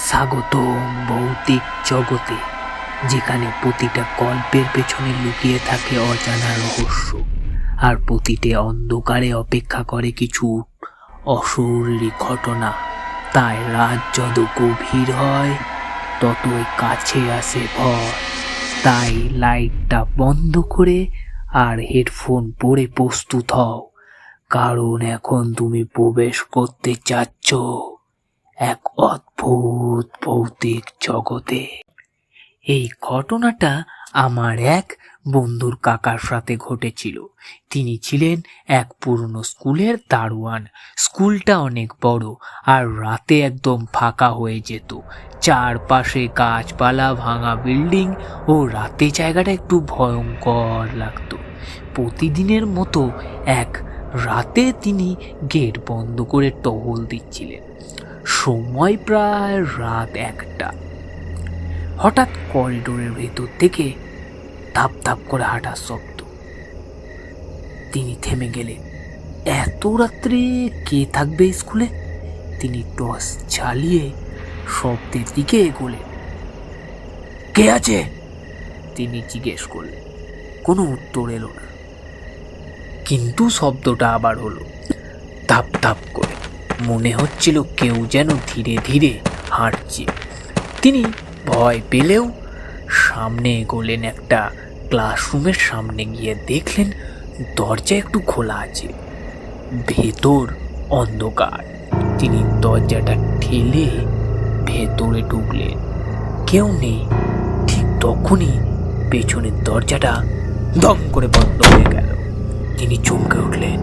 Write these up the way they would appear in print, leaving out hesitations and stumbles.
স্বাগতম ভৌতিক জগতে, যেখানে প্রতিটা গল্পের পেছনে লুকিয়ে থাকে অজানা রহস্য, আর প্রতিটি অন্ধকারে অপেক্ষা করে কিছু অশরীরী ঘটনা। তাই রাত যত গভীর হয় ততই কাছে আসে ভয়। তাই লাইটটা বন্ধ করে আর হেডফোন পরে প্রস্তুত হও, কারণ এখন তুমি প্রবেশ করতে চাচ্ছ এক অদ্ভুত ভৌতিক জগতে। এই ঘটনাটা আমার এক বন্ধুর কাকার সাথে ঘটেছিল। তিনি ছিলেন এক পুরনো স্কুলের দারোয়ান। স্কুলটা অনেক বড় আর রাতে একদম ফাঁকা হয়ে যেত। চারপাশে গাছপালা, ভাঙা বিল্ডিং ও রাতে জায়গাটা একটু ভয়ঙ্কর লাগতো। প্রতিদিনের মতো এক রাতে তিনি গেট বন্ধ করে টহল দিচ্ছিলেন। সময় প্রায় রাত 1টা। হঠাৎ করিডোরের ভেতর থেকে ধাপ ধাপ করে হাঁটার শব্দ। তিনি থেমে গেলেন। এত রাত্রে কে থাকবে স্কুলে? তিনি টর্চ জ্বালিয়ে শব্দের দিকে এগোলেন। কে আছে? তিনি জিজ্ঞেস করলেন। কোনো উত্তর এলো না, কিন্তু শব্দটা আবার হলো, ধাপ ধাপ করে। মনে হচ্ছিল কেউ যেন ধীরে ধীরে হাঁটছে। তিনি ভয় পেলেও সামনে এগোলেন। একটা ক্লাসরুমের সামনে গিয়ে দেখলেন দরজা একটু খোলা আছে, ভেতর অন্ধকার। তিনি দরজাটা ঠেলে ভেতরে ঢুকলেন। কেউ নেই। ঠিক তখনই পেছনের দরজাটা দম করে বন্ধ হয়ে গেল। তিনি চমকে উঠলেন।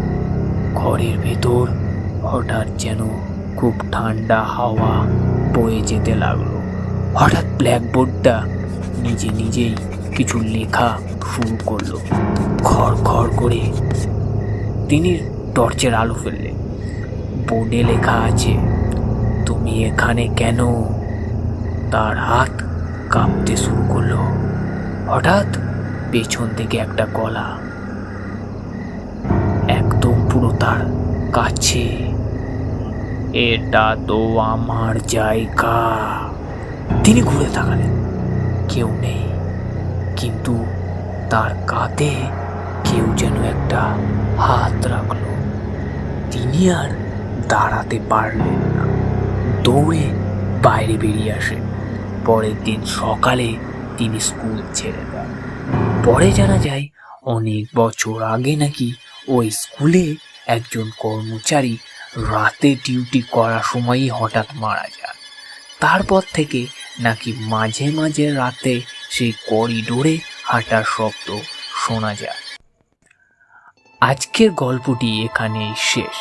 ঘরের ভেতর হঠাৎ যেন খুব ঠান্ডা হাওয়া বয়ে যেতে লাগলো। হঠাৎ ব্ল্যাকবোর্ডটা নিজে নিজেই কিছু লেখা শুরু করলো, খড় খড় করে। তিনি টর্চের আলো ফেললেন। বোর্ডে লেখা আছে, তুমি এখানে কেন? তার হাত কাঁপতে শুরু করলো। হঠাৎ পেছন থেকে একটা গলা, একদম পুরো তার কাছে। এটা তো আমার জায়গা। তিনি ঘুরে তাকালেন। কেউ নেই, কিন্তু তার কাঁধে কেউ যেন একটা হাত রাখলো। তিনি আর দাঁড়াতে পারলেন না, দৌড়ে বাইরে বেরিয়ে আসেন। পরের দিন সকালে তিনি স্কুল ছেড়ে দেন। পরে জানা যায় অনেক বছর আগে নাকি ওই স্কুলে একজন কর্মচারী রাতে ডিউটি করার সময়ই হঠাৎ মারা যান। তারপর থেকে নাকি মাঝে মাঝে রাতে সেই করিডোরে হাঁটার শব্দ শোনা যায়। আজকের গল্পটি এখানেই শেষ।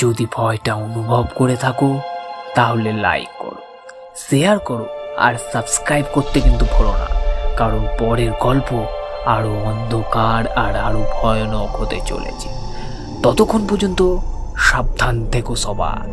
যদি ভয়টা অনুভব করে থাকো তাহলে লাইক করো, শেয়ার করো আর সাবস্ক্রাইব করতে কিন্তু ভুলো না, কারণ পরের গল্প আরো অন্ধকার আর আরো ভয়ানক হতে চলেছে। ততক্ষণ পর্যন্ত সাবধান থেকো সবাই।